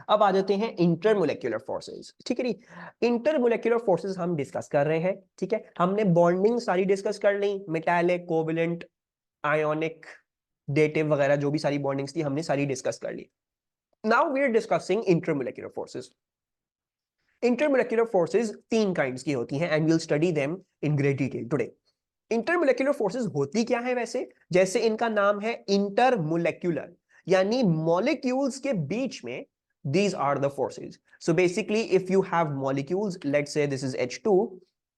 अब आ जाते हैं इंटरमोलेक्युलर फोर्सेस, ठीक है नी। इंटरमोलेक्युलर फोर्सेस हम डिस्कस कर रहे हैं, ठीक है। हमने बॉन्डिंग सारी डिस्कस कर ली, मेटालिक, कोवेलेंट, आयोनिक, डेटिव वगैरह जो भी सारी बॉन्डिंग्स थी हमने सारी डिस्कस कर ली। Now we are discussing intermolecular forces. Intermolecular forces तीन काइंड्स की होती हैं and we will study them in great detail today. Intermolecular forces होती क्या है वैसे? जैसे इनका नाम है इंटरमोलेक्युलर, यानी मॉलिक्यूल्स के बीच में these are the forces. So basically if you have molecules, let's say this is H2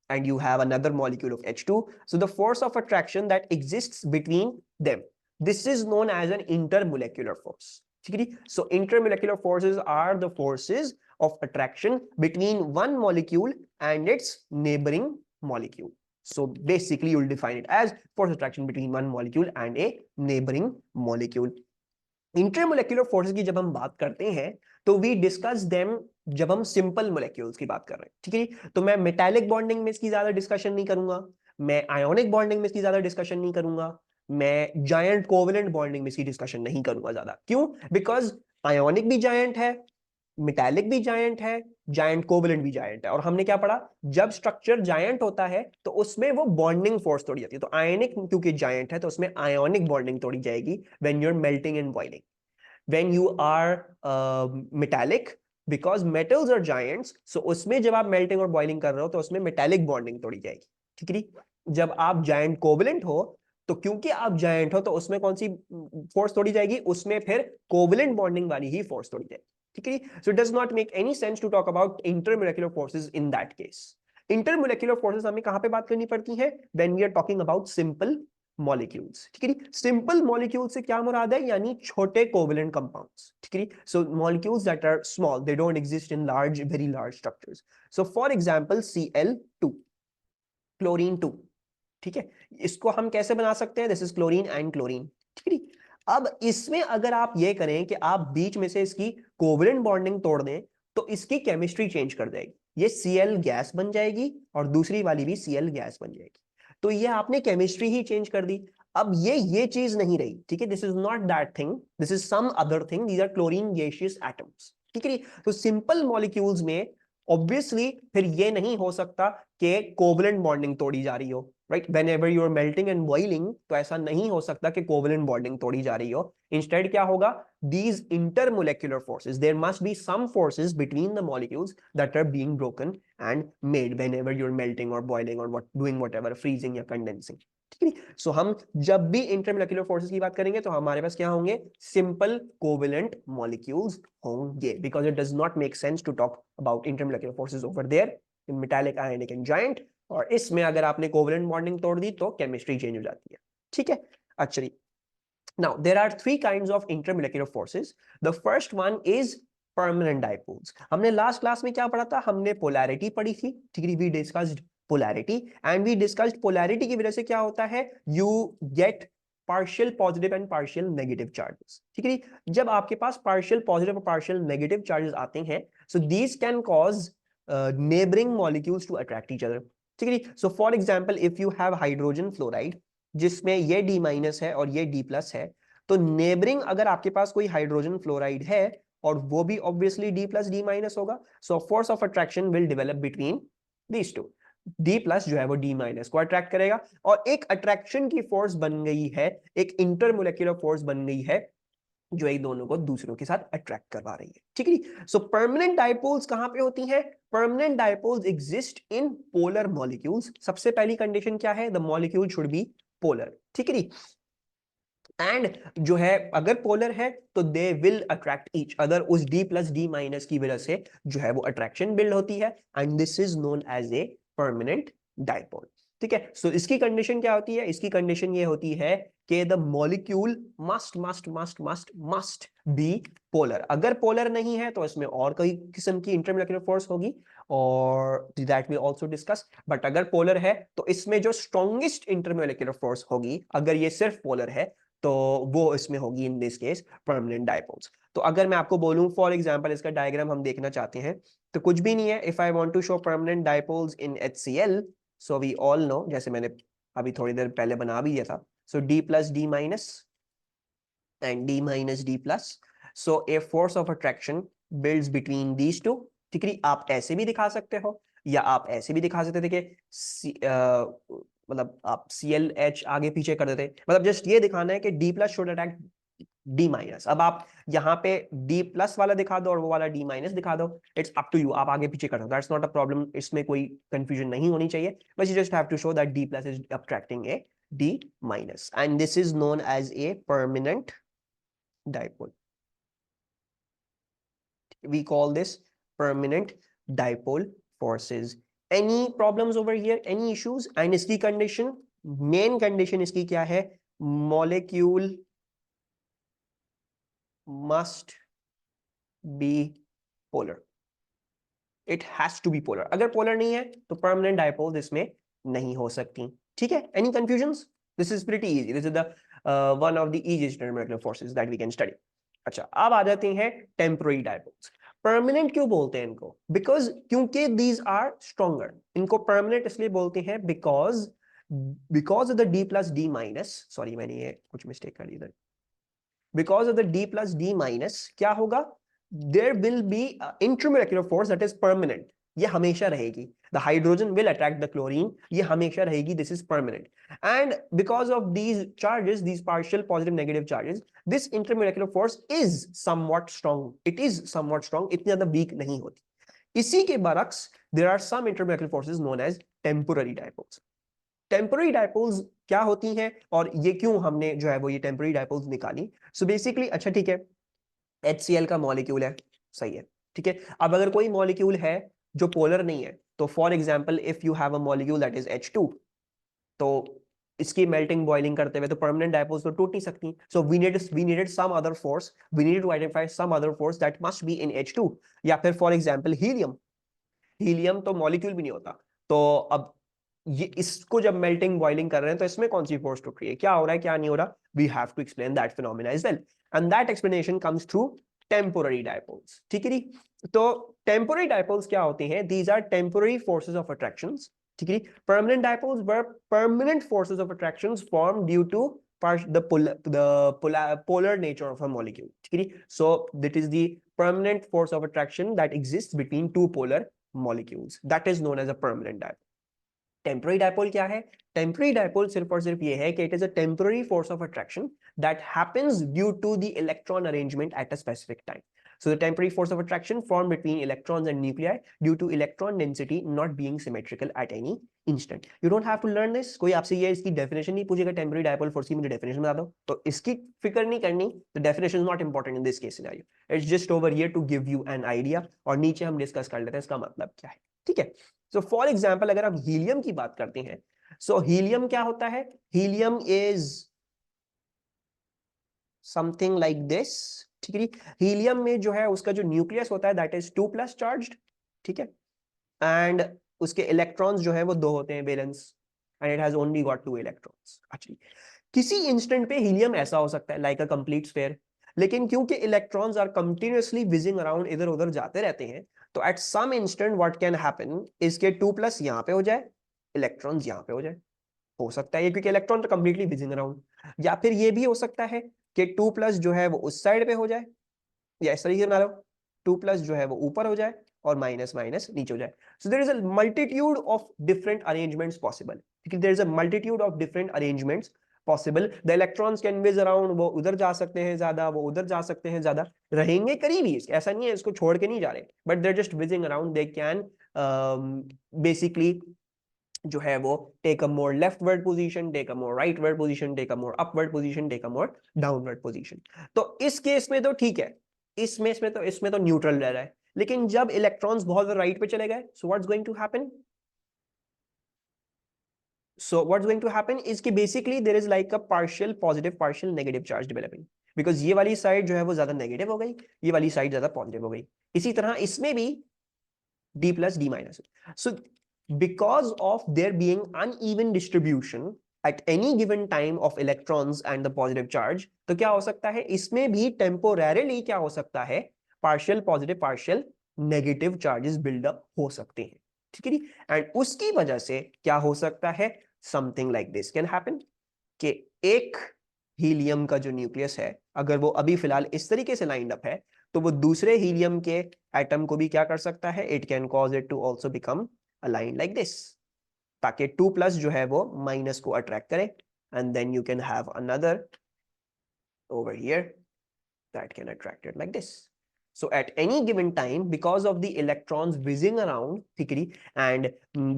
and you have another molecule of H2, so the force of attraction that exists between them, this is known as an intermolecular force. ठीक है? So intermolecular forces are the forces of attraction between one molecule and its neighboring molecule. So basically you'll define it as force attraction between one molecule and a neighboring molecule. Intermolecular forces की जब हम बात करते हैं तो we discuss them जब हम simple molecules की बात कर रहे हैं, ठीक है। तो मैं मेटालिक बॉन्डिंग में इसकी ज्यादा डिस्कशन नहीं करूंगा, मैं आयोनिक बॉन्डिंग में इसकी ज्यादा डिस्कशन नहीं करूंगा, मैं जायंट कोवेलेंट बॉन्डिंग में इसकी डिस्कशन नहीं करूंगा ज्यादा। क्यों? बिकॉज आयोनिक भी जायंट है, मेटालिक भी जायंट है, जायंट कोवेलेंट भी जायंट है। और हमने क्या पढ़ा, जब स्ट्रक्चर जायंट होता है तो उसमें वो बॉन्डिंग फोर्स तोड़ी जाती है। तो आयनिक क्योंकि जायंट है तो उसमें आयोनिक बॉन्डिंग तोड़ी जाएगी when you are melting and boiling. when you are metallic, because metals are giants, so उसमें जब आप melting और boiling कर रहे हो तो उसमें metallic bonding तोड़ी जाएगी, ठीक है। जब आप giant covalent हो तो क्योंकि आप giant हो तो उसमें कौन सी force तोड़ी जाएगी? उसमें फिर covalent bonding वाली ही force तोड़ी जाएगी, ठीक है। so it does not make any sense to talk about intermolecular forces in that case. intermolecular forces हमें कहां पे बात करनी पड़ती है? when we are talking about simple molecules, ठीक है। सिंपल मॉलिक्यूल से क्या मुराद है? यानी छोटे कोवेलेंट कंपाउंड्स, ठीक है। So molecules that are small, they don't exist in large, very large structures. So for example Cl2, chlorine 2, ठीक है। इसको हम कैसे बना सकते हैं? This is chlorine and chlorine, ठीक है। अब इसमें अगर आप ये करें कि आप बीच में से इसकी कोवेलेंट बॉन्डिंग तोड़ दें तो इसकी केमिस्ट्री चेंज कर जाएगी, ये Cl गैस बन जाएगी और दूसरी वाली भी Cl गैस बन जाएगी। तो ये आपने केमिस्ट्री ही चेंज कर दी। अब ये चीज नहीं रही, ठीक है। This is not that thing, this is some other thing, these are chlorine gaseous atoms, ठीक है। तो सिंपल मॉलिक्यूल्स में ऑब्वियसली फिर ये नहीं हो सकता कि कोवेलेंट बॉन्डिंग तोड़ी जा रही हो, right. Whenever you are melting and boiling तो ऐसा नहीं हो सकता कि कोवेलेंट बॉन्डिंग तोड़ी जा रही हो। इंस्टेड क्या होगा? these intermolecular forces, there must be some forces between the molecules that are being broken and made whenever you're melting or boiling or doing whatever, freezing या condensing, ठीक है। सो हम जब भी इंटरमोलेक्युलर फोर्सेस की बात करेंगे तो हमारे पास क्या होंगे? सिंपल कोवेलेंट मॉलिक्यूल्स होंगे, because it does not make sense to talk about intermolecular forces over there in metallic, ionic and giant. और इसमें अगर आपने कोवेलेंट बॉन्डिंग तोड़ दी तो केमिस्ट्री चेंज हो जाती है, ठीक है। अच्छा, now there are three kinds of intermolecular forces. The first one is permanent dipoles. हमने लास्ट क्लास में क्या पढ़ा था? हमने पोलैरिटी पढ़ी थी, ठीक है। We discussed polarity and we discussed polarity की वजह से क्या होता है, you get partial positive and partial negative charges, ठीक है। जब आपके पास पार्शियल पॉजिटिव और पार्शियल नेगेटिव चार्जेस आते हैं so these can cause neighbouring molecules to attract each other, ठीक है। So for example if you have hydrogen fluoride जिसमें ये D- है और ये D+ है, तो नेबरिंग अगर आपके पास कोई हाइड्रोजन फ्लोराइड है और वो भी ऑब्वियसली D+D- होगा, so force of attraction will develop between these two. D+ जो है वो D- को अट्रैक्ट करेगा और एक अट्रैक्शन की फोर्स बन गई है, एक इंटरमोलेक्युलर फोर्स बन गई है जो एक दोनों को दूसरों के साथ अट्रैक्ट करवा रही है, ठीक है। सो परमानेंट डाइपोल्स कहां पे होती हैं? Permanent dipoles exist in polar molecules. सबसे पहली कंडीशन क्या है? The molecule should be polar, ठीक है। एंड जो है अगर पोलर है तो they will attract each other, उस D+D- की वजह से जो है वो अट्रैक्शन बिल्ड होती है and this is known as a permanent dipole, ठीक है। सो इसकी कंडीशन क्या होती है? इसकी कंडीशन ये होती है कि the molecule must must must must must be polar. अगर पोलर नहीं है तो इसमें और कई किस्म की इंटरमोलेक्युलर फोर्स होगी और that will also discuss. But अगर पोलर है तो इसमें जो स्ट्रॉन्गेस्ट इंटरमोलेक्युलर फोर्स होगी, अगर ये सिर्फ पोलर है तो वो इसमें होगी in this case permanent dipoles. तो अगर मैं आपको बोलूं फॉर एग्जांपल इसका डायग्राम हम देखना चाहते हैं तो कुछ भी नहीं है। If I want to show permanent dipoles in HCl, so we all know, जैसे मैंने अभी थोड़ी देर पहले बना भी दिया था, सो D+D- and D- D+, so a force of attraction builds between these two. ठीक है, आप ऐसे भी दिखा सकते हो या आप ऐसे भी दिखा सकते थे कि मतलब आप CLH आगे पीछे कर देते, मतलब जस्ट ये दिखाना है कि D plus should attack D minus. अब आप यहाँ पे D प्लस वाला दिखा दो और वो वाला D माइनस दिखा दो, इट्स अप टू यू, आप आगे पीछे कर दो, दैट्स नॉट अ प्रॉब्लम, इसमें कोई कंफ्यूजन नहीं होनी चाहिए, बस you just have to show that D plus is attracting a D minus, and this is known as a permanent dipole. We call this permanent dipole forces. Any problems over here? Any issues? And इसकी condition, main condition इसकी क्या है? Molecule must be polar. It has to be polar. अगर polar नहीं है तो permanent dipoles इसमें नहीं हो सकती। ठीक है? Any confusions? This is pretty easy. This is the one of the easiest intermolecular forces that we can study. अच्छा, अब आ जाते हैं टेम्पोररी डायपोल्स। परमानेंट क्यों बोलते हैं इनको? बिकॉज क्योंकि दीज आर स्ट्रॉन्गर। इनको परमानेंट इसलिए बोलते हैं because of the D plus D minus, sorry मैंने ये कुछ मिस्टेक कर दी इधर, because of the D plus D minus क्या होगा, there will be intermolecular force that is permanent, ये हमेशा रहेगी। The hydrogen will attract the chlorine, ये हमेशा रहेगी, this is permanent. And because of these charges, these partial positive negative charges, this intermolecular force is somewhat strong, it is somewhat strong, इतनी ज्यादा week नहीं होती। इसी के बरक्स there are some intermolecular forces known as temporary dipoles। temporary dipoles क्या होती हैं और ये क्यों हमने जो है वो ये temporary dipoles निकाली? So basically, अच्छा ठीक है, HCl का मॉलिक्यूल है, सही है, ठीक है। अब अगर कोई मॉलिक्यूल है जो पोलर नहीं है, तो for example if you have a molecule that is H2, तो इसकी मेल्टिंग बॉइलिंग करते हुए तो परमानेंट डायपोल्स तो टूट नहीं सकती। So we needed some other force, we need to identify some other force that must be in H2। या फिर फॉर एग्जांपल हीलियम, हीलियम तो मॉलिक्यूल भी नहीं होता, तो अब ये इसको जब मेल्टिंग बॉइलिंग कर रहे हैं तो इसमें कौन सी फोर्स टूट रही है, क्या हो रहा है क्या नहीं हो रहा, we have to explain that phenomena as well, and that explanation comes through temporary dipoles. ठीक है जी, तो टेम्पोररी डायपोल्स क्या होते हैं? These are temporary forces of attractions. ठीक है, permanent dipoles were permanent forces of attractions formed due to polar nature of a molecule. ठीक है, so that is the permanent force of attraction that exists between two polar molecules, that is known as a permanent dipole. Temporary dipole क्या है? Temporary dipole सिर्फ और सिर्फ ये है कि it is a temporary force of attraction that happens due to the electron arrangement at a specific time. So the temporary force of attraction formed between electrons and nuclei due to electron density not being symmetrical at any instant. You don't have to learn this. कोई आपसे ये इसकी definition नहीं पूछेगा temporary dipole force की, मुझे definition बता दो, तो इसकी फिक्र नहीं करनी। The definition is not important in this case scenario. It's just over here to give you an idea, और नीचे हम डिस्कस कर लेते हैं इसका मतलब क्या है। ठीक है, सो फॉर एग्जाम्पल अगर हम हीलियम की बात करते हैं, सो हीलियम क्या होता है? Helium is something like this. ठीक है, हीलियम में जो है उसका जो न्यूक्लियस होता है दैट इज 2 प्लस चार्ज्ड। ठीक है, एंड उसके इलेक्ट्रॉन्स जो है वो 2 होते हैं, valence, and it has only got 2 electrons. Actually किसी इंस्टेंट पे हीलियम ऐसा हो सकता है लाइक अ कंप्लीट स्फीयर, लेकिन क्योंकि electrons are continuously whizzing around, इधर उधर जाते रहते हैं, तो at some instant what can happen इसके 2 प्लस यहाँ पे हो जाए, इलेक्ट्रॉन्स यहाँ पे हो सकता है ये, क्योंकि इलेक्ट्रॉन तो कंप्लीटली विजिंग अराउंड। या फिर ये भी हो सकता है कि 2 प्लस जो है वो उस साइड पे हो जाए, या इस तरीके से बना लो, 2 प्लस जो है वो ऊपर हो जाए और माइनस माइनस नीचे हो जाए। So there is a multitude of different arrangements possible. ठीक है, there is a multitude of different arrangements possible. The electrons can whiz around, वो उधर जा सकते हैं ज्यादा, वो उधर जा सकते हैं ज्यादा, रहेंगे करीब ही, ऐसा नहीं है इसको छोड़ के नहीं जा रहे, but they're just whizzing around, they can basically जो है वो take a more leftward position, take a more rightward position, take a more upward position, take a more downward position. तो इस केस में तो ठीक है, इसमें तो न्यूट्रल रह रहा है, लेकिन जब इलेक्ट्रॉन्स बहुत राइट पे चले गए, so what's going to happen? So what's going to happen is कि basically there is like a partial positive partial negative charge developing, because ये वाली साइड जो है वो ज्यादा नेगेटिव हो गई, ये वाली साइड ज्यादा पॉजिटिव हो गई। इसी तरह इसमें भी D plus D minus। So because of there being uneven distribution at any given time of electrons and the positive charge, तो क्या हो सकता है इसमें भी temporarily क्या हो सकता है, partial positive partial negative charges build up हो सकते हैं। ठीक है जी, एंड उसकी वजह से क्या हो सकता है, something like this can happen, कि एक हीलियम का जो न्यूक्लियस है अगर वो अभी फिलहाल इस तरीके से लाइंड अप है, तो वो दूसरे हीलियम के एटम को भी क्या कर सकता है, it can cause it to also become align like this, ताकि 2+ जो है वो माइनस को अट्रैक्ट करे, and then you can have another over here that can attract it like this. So at any given time, because of the electrons whizzing around thickly and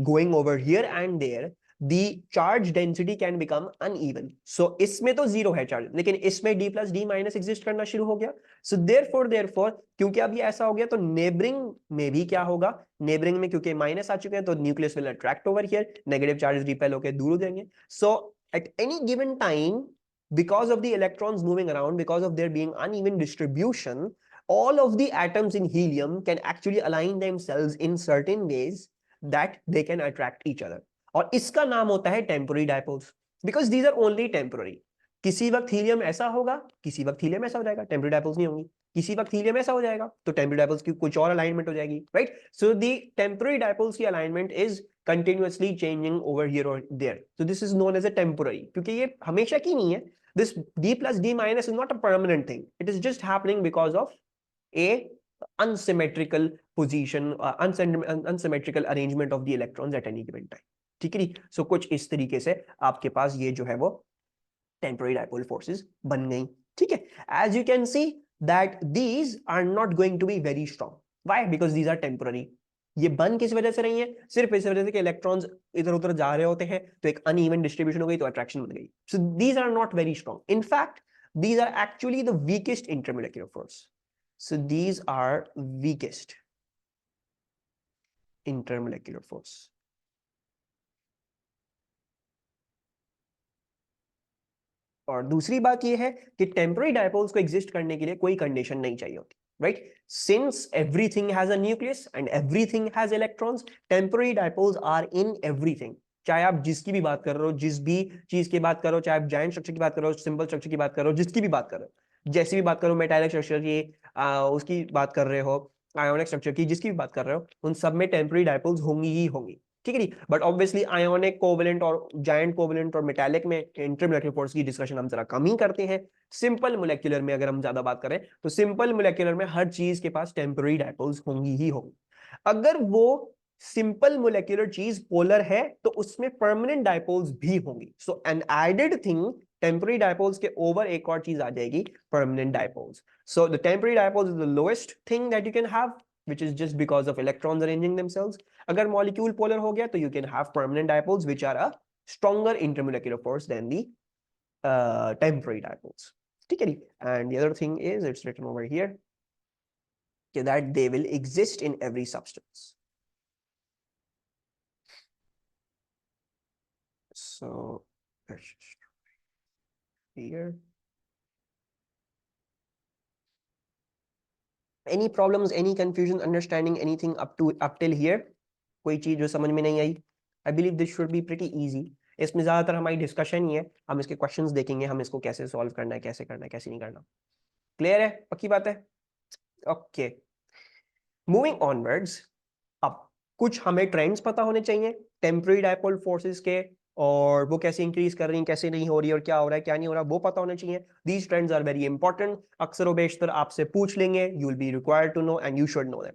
going over here and there, the charge density can become uneven. So इसमें तो zero है charge, लेकिन इसमें d plus d minus exist करना शुरू हो गया. So therefore क्योंकि अब ये ऐसा हो गया, तो नेबरिंग में भी क्या होगा, नेबरिंग में क्योंकि माइनस आ चुके हैं, तो nucleus will attract over here, negative charges repel होकर दूर हो जाएंगे. So at any given time, because of the electrons moving around, because of there being uneven distribution, all of the atoms in helium can actually align themselves in certain ways that they can attract each other. और इसका नाम होता है temporary dipoles, because these are only temporary. किसी वक्त helium ऐसा होगा, किसी वक्त हीलियम ऐसा हो जाएगा, टेम्पररी डायपोल्स नहीं होंगी. किसी वक्त हीलियम ऐसा हो जाएगा तो टेम्पररी डायपोल्स की कुछ और अलाइनमेंट हो जाएगी, right. So the temporary dipoles की alignment is continuously changing over here or there. So this is known as a temporary, क्योंकि ये हमेशा की नहीं है. This d plus d minus is not a permanent thing. It is just happening because of a unsymmetrical position, unsymmetrical arrangement of the electrons at any given time. ठीक है. So कुछ इस तरीके से आपके पास ये जो है वो temporary dipole forces बन गई. ठीक है. As you can see that these are not going to be very strong. Why? Because these are temporary. ये बन किस वजह से रही है, सिर्फ इस वजह से कि इलेक्ट्रॉन्स इधर उधर जा रहे होते हैं, तो एक अनइवन डिस्ट्रीब्यूशन हो गई, तो अट्रैक्शन बन गई. So these are not very strong. In fact these are actually the weakest intermolecular force. So these are weakest intermolecular force. और दूसरी बात यह है कि टेम्पररी डायपोल्स को एग्जिस्ट करने के लिए कोई कंडीशन नहीं चाहिए होती, right? Since everything has a nucleus and everything has electrons, temporary dipoles are in everything. चाहे आप जिसकी भी बात कर रहे हो, जिस भी चीज की बात करो, चाहे आप जायंट स्ट्रक्चर की बात करो, सिंपल स्ट्रक्चर की बात करो, जिसकी भी बात करो, जैसी भी बात करो, मेटालिक स्ट्रक्चर की, उसकी बात कर रहे हो, आयोनिक स्ट्रक्चर की, जिसकी भी बात कर रहे हो, उन सब में टेम्पररी डायपोल्स होंगी ही होंगी. ठीक है जी. बट ऑब्वियसली आयोनिक, कोवेलेंट और जायंट कोवेलेंट और मेटालिक में इंटरमोलेक्युलर फोर्स की डिस्कशन हम जरा कम ही करते हैं. सिंपल मोलेक्युलर में अगर हम ज्यादा बात करें, तो सिंपल मोलेक्युलर में हर चीज के पास टेम्पररी डायपोल्स होंगी ही होंगी. अगर वो सिंपल मोलेक्युलर चीज पोलर है, तो उसमें परमानेंट डायपोल्स भी होंगी. So an added thing, temporary dipoles के ओवर एक और चीज आ जाएगी, permanent dipoles. So the temporary dipoles is the lowest thing that you can have, which is just because of electrons arranging themselves. अगर molecule polar हो गया, तो you can have permanent dipoles which are a stronger intermolecular force than the temporary dipoles. ठीक है. And the other thing is, it's written over here that they will exist in every substance. So let's just here. Any problems, any confusion, understanding anything up till here? कोई चीज जो समझ में नहीं आई? I believe this should be pretty easy. इसमें ज्यादातर हमारी discussion ही है, हम इसके क्वेश्चंस देखेंगे, हम इसको कैसे सॉल्व करना है, कैसे करना है, कैसे नहीं करना. क्लियर है? पक्की बात है? ओके. Moving onwards. अब कुछ हमें ट्रेंड्स पता होने चाहिए टेम्पररी डायपोल फोर्सेस के, और वो कैसे इंक्रीज कर रही हैं, कैसे नहीं हो रही, और क्या हो रहा है, क्या नहीं हो रहा, वो पता होना चाहिए. These trends are very important. अक्सर व बेशतर आपसे पूछ लेंगे, you will be required to know and you should know them.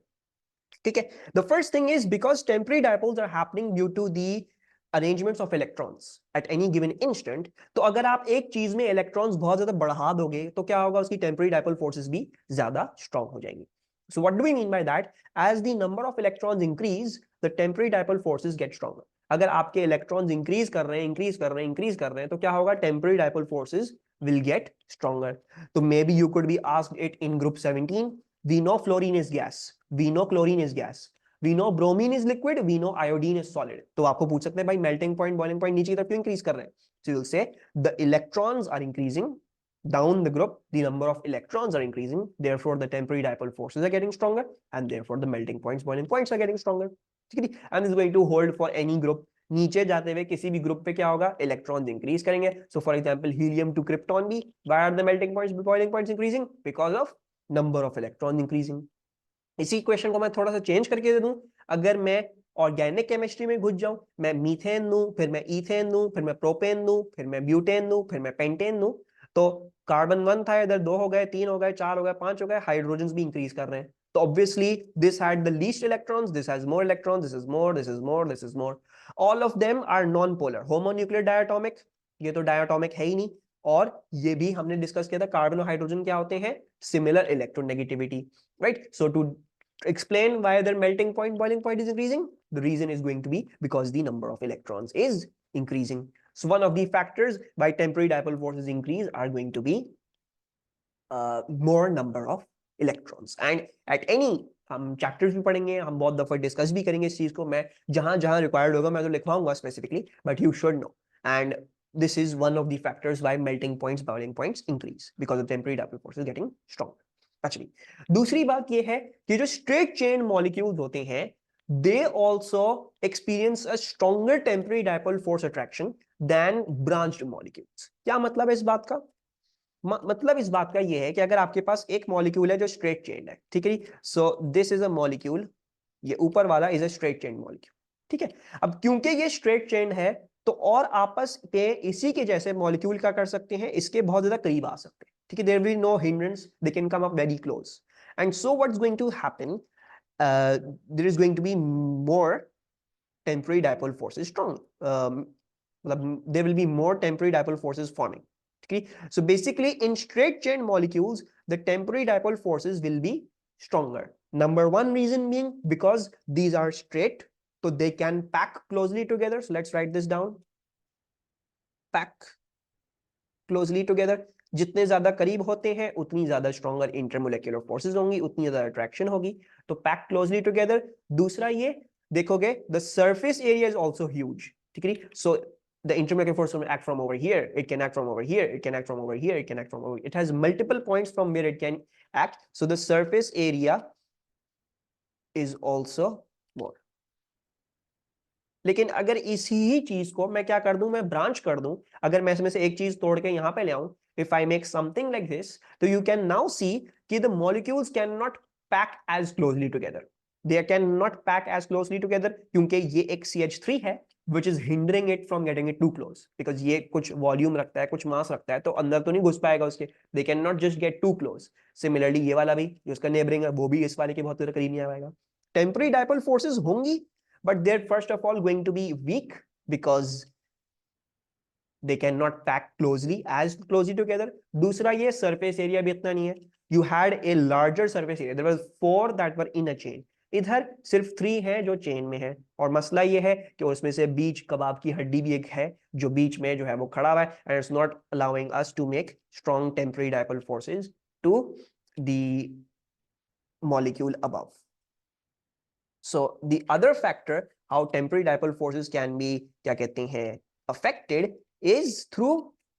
ठीक है. The first thing is because temporary dipoles are happening due to the arrangements of electrons at any given instant. तो अगर आप एक चीज में इलेक्ट्रॉन्स बहुत ज्यादा बढ़ा दोगे, तो क्या होगा, उसकी टेम्पररी डायपोल फोर्सेस भी ज्यादा स्ट्रॉन्ग हो जाएंगी. So what do we mean by that? As the number of electrons increase, the temporary dipole forces get stronger. अगर आपके इलेक्ट्रॉन्स इंक्रीज कर रहे हैं, इंक्रीज कर रहे हैं, इंक्रीज कर रहे हैं, तो क्या होगा, temporary dipole forces will get stronger. So maybe you could be asked it in group 17. We know fluorine is gas. We know chlorine is gas. We know bromine is liquid. We know iodine is solid. तो आपको पूछ सकते हैं, भाई melting point, boiling point नीचे की तरफ क्यों इंक्रीज कर रहे हैं? So you'll say the electrons are increasing. Down the group, the number of electrons are increasing, therefore the temporary dipole forces are getting stronger, and therefore the melting points, boiling points are getting stronger. ठीक है. And this is going to hold for any group. नीचे जाते हुए किसी भी group पे क्या होगा, इलेक्ट्रॉन्स इंक्रीज करेंगे. So for example helium to krypton भी, why are the melting points, boiling points increasing? Because of number of electron increasing. इसी क्वेश्चन को मैं थोड़ा सा चेंज करके दे दूं. अगर मैं ऑर्गेनिक केमिस्ट्री में घुस जाऊं, मैं मीथेन लूं, फिर मैं इथेन लूं, फिर मैं प्रोपेन लूं, फिर मैं ब्यूटेन लूं, फिर मैं पेंटेन लूं, तो कार्बन 1 था, इधर 2 हो गए, 3 हो गए, 4 हो गए, 5 हो गए, हाइड्रोजन भी इंक्रीज कर रहे हैं। तो obviously this had the least electrons, this has more electrons, this is more, this is more, this is more. All of them are non polar, homonuclear diatomic, ये तो डायटोमिक है ही नहीं। और ये भी हमने डिस्कस किया था, कार्बन और हाइड्रोजन क्या होते हैं, similar electronegativity, right. So to explain why their melting point, boiling point is increasing, the reason is going to be because the number of electrons is increasing. So one of the factors why temporary dipole forces increase are going to be more number of electrons. And at any हम chapters भी पढ़ेंगे, हम बहुत दफा discuss भी करेंगे इस चीज को, मैं जहां जहां रिक्वायर्ड होगा मैं तो लिखवाऊंगा specifically, but you should know. And this is one of the factors why melting points, boiling points increase because of temporary dipole forces getting stronger. अच्छा, दूसरी बात ये है कि जो स्ट्रेट चेन मॉलिक्यूल्स होते हैं they also experience a stronger temporary dipole force attraction than branched molecules. क्या मतलब है इस बात का? मतलब इस बात का ये है कि अगर आपके पास एक मॉलिक्यूल है जो स्ट्रेट चेन है, ठीक है, so this is a molecule, ये ऊपर वाला is a straight chain molecule, ठीक है। अब क्योंकि ये स्ट्रेट चेन है तो और आपस में इसी के जैसे मॉलिक्यूल क्या कर सकते हैं, इसके बहुत ज्यादा करीब आ सकते हैं, ठीक है। There will no hindrance, they can come up very close, and so what's going to happen, there is going to be more temporary dipole forces strong, मतलब there will be more temporary dipole forces forming. Okay, so basically in straight chain molecules the temporary dipole forces will be stronger. Number one reason being because these are straight, so they can pack closely together. So let's write this down, pack closely together. जितने ज्यादा करीब होते हैं उतनी ज्यादा stronger इंटरमोलेक्युलर forces होंगी, उतनी ज्यादा अट्रैक्शन होगी, तो पैक क्लोजली टुगेदर। दूसरा ये देखोगे the surface area is also huge, ठीक है। सो the intermolecular force will act from over here, it can act from over here, it can act from over here, it can act from over, it has multiple points from where it can act, so the surface area is also more. लेकिन अगर इसी ही चीज को मैं क्या कर दूं, मैं ब्रांच कर दूं, अगर मैं इसमें से एक चीज तोड़ के यहां पे ले आऊं, if I make something like this, तो you can now see कि the molecules cannot pack as closely together, they cannot pack as closely together क्योंकि ये एक CH3 है which is hindering it from getting it too close, because ये कुछ volume रखता है, कुछ मास रखता है, तो अंदर तो नहीं घुस पाएगा उसके, they cannot just get too close. Similarly ये वाला भी जो उसका नेबरिंग है वो भी इस वाले के बहुत करीब नहीं आएगा। टेम्पररी डाइपोल फोर्सेस होंगी, but they're first of all going to be weak because they cannot pack closely as closely together. दूसरा ये surface area भी इतना नहीं है, you had a larger surface area, there was 4 that were in a chain, इधर सिर्फ 3 हैं जो चेन में है, और मसला ये है कि उसमें से बीच कबाब की हड्डी भी एक है जो बीच में जो है वो खड़ा हुआ है, and it's not allowing us to make strong temporary dipole forces to the molecule above. So the other factor how temporary dipole forces can be क्या कहते हैं affected is through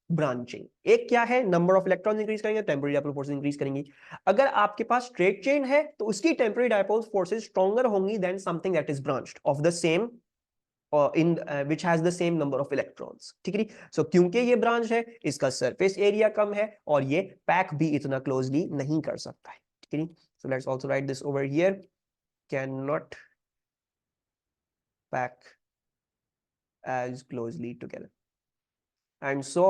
branching. एक क्या है, नंबर ऑफ इलेक्ट्रॉन्स इंक्रीज करेंगे, temporary dipole forces increase करेंगी। अगर आपके पास स्ट्रेट चेन है तो उसकी टेम्पररी डाइपोल फोर्सेस स्ट्रॉन्गर होंगी then something that is branched of the same in which has the same number of electrons, ठीक है। सो क्योंकि ये ब्रांच है इसका सरफेस एरिया कम है और ये पैक भी इतना क्लोजली नहीं कर सकता है, ठीक है। So let's also right this over here, cannot pack as closely together, and so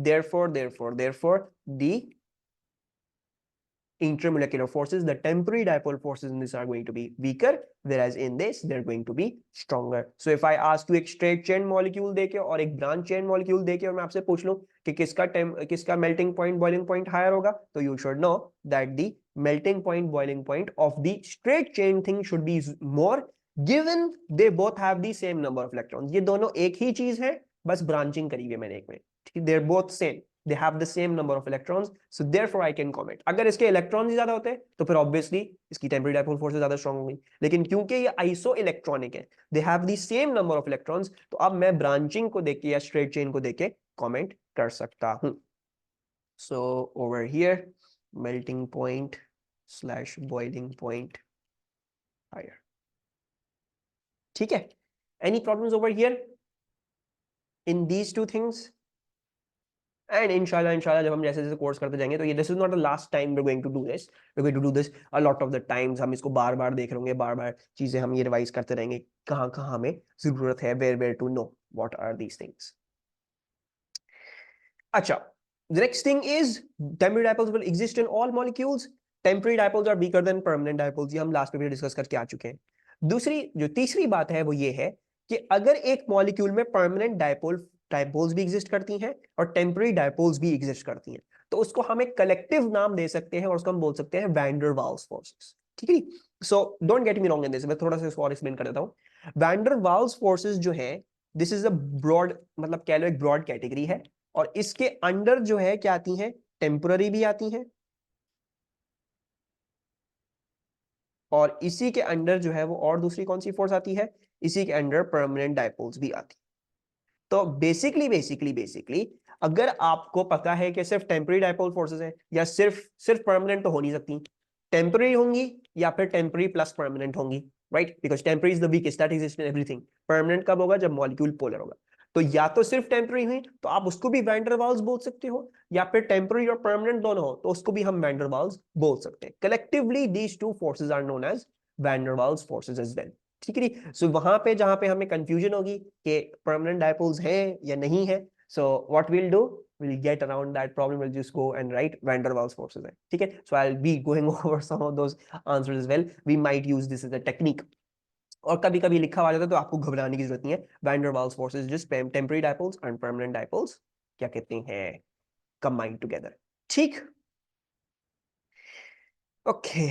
therefore the intermolecular forces, the temporary dipole forces in this are going to be weaker, whereas in this they're going to be stronger. So if I ask you एक straight chain molecule देके और एक branch chain molecule देके और मैं आपसे पूछ लूं कि किसका melting point boiling point higher होगा, तो you should know that the melting point boiling point of the straight chain thing should be more, given they both have the same number of electrons. ये दोनों एक ही चीज है, बस branching करी है मैंने एक में, ठीक है। They're both same, they have the same number of electrons, so therefore I can comment. अगर इसके इलेक्ट्रॉन ज्यादा होते तो फिर ऑब्वियसली इसकी टेम्पररी डाइपोल फोर्स ज्यादा स्ट्रांग होंगी, लेकिन क्योंकि ये आइसो इलेक्ट्रॉनिक है, they have the same number of electrons, तो अब मैं ब्रांचिंग को देख के या स्ट्रेट चेन को देख के कमेंट कर सकता हूं। So over here melting point slash boiling point higher, ठीक है। Any problems over here in these two things? And इंशाल्लाह जब हम जैसे जैसे कोर्स करते जाएंगे तो ये this is not the last time we are going to do this, we are going to do this a lot of the times, हम इसको बार बार देख रहे बार बार चीजें हम ये रिवाइज करते रहेंगे, कहाँ कहाँ हमें जरूरत है, where where to know what are these things. अच्छा, The next thing is temporary dipoles will exist in all molecules. Temporary dipoles are weaker than permanent dipoles. ये हम लास्ट में भी डिस्कस करके आ चुके हैं. दूसरी जो तीसरी बात है वो ये है कि अगर एक मॉलिक्यूल में परमानेंट डायपोल्स भी एग्जिस्ट करती हैं और टेम्पररी डायपोल्स भी एग्जिस्ट करती हैं, तो उसको हम एक कलेक्टिव नाम दे सकते हैं और उसको हम बोल सकते हैं वैन डर वाल्स फोर्सेस. ठीक है. So don't get me wrong in this, मैं थोड़ा सा इसको और एक्सप्लेन कर देता हूं. वैन डर वाल्स फोर्सेस जो है, दिस इज अ ब्रॉड, मतलब कह लो एक ब्रॉड कैटेगरी है, और इसके अंडर जो है क्या आती है, टेम्पररी भी आती है, और इसी के अंडर जो है वो और दूसरी कौन सी फोर्स आती है, इसी के अंडर परमानेंट डायपोल्स भी आती है. तो बेसिकली अगर आपको पता है कि सिर्फ टेम्पररी डायपोल फोर्सेस है, या सिर्फ सिर्फ परमानेंट तो हो नहीं सकती, टेम्पररी होंगी या फिर टेम्पररी प्लस परमानेंट होंगी, right, because temporary is the weakest, that exist in everything. Permanent कब होगा, जब मॉलिक्यूल पोलर होगा. तो या तो सिर्फ टेम्पररी हुई तो आप उसको भी वैन डर वाल्स बोल सकते हो, या फिर टेम्पररी और परमानेंट दोनों हो तो उसको भी हम वैन डर वाल्स बोल सकते हैं. Collectively these two forces are known as van der Waals forces as well. ठीक है. सो वहां पे जहां पे हमें कंफ्यूजन होगी कि परमानेंट डायपोल्स हैं या नहीं है, so what will do, we'll get around that problem, we'll just go and write van der Waals forces. ठीक है. So I'll be going over some of those answers as well. We might use this as a technique. और कभी कभी लिखा हुआ जाता है तो आपको घबराने की जरूरत नहीं है. van der Waals forces just temporary dipoles and permanent dipoles क्या कहते हैं, combined together. ठीक. ओके.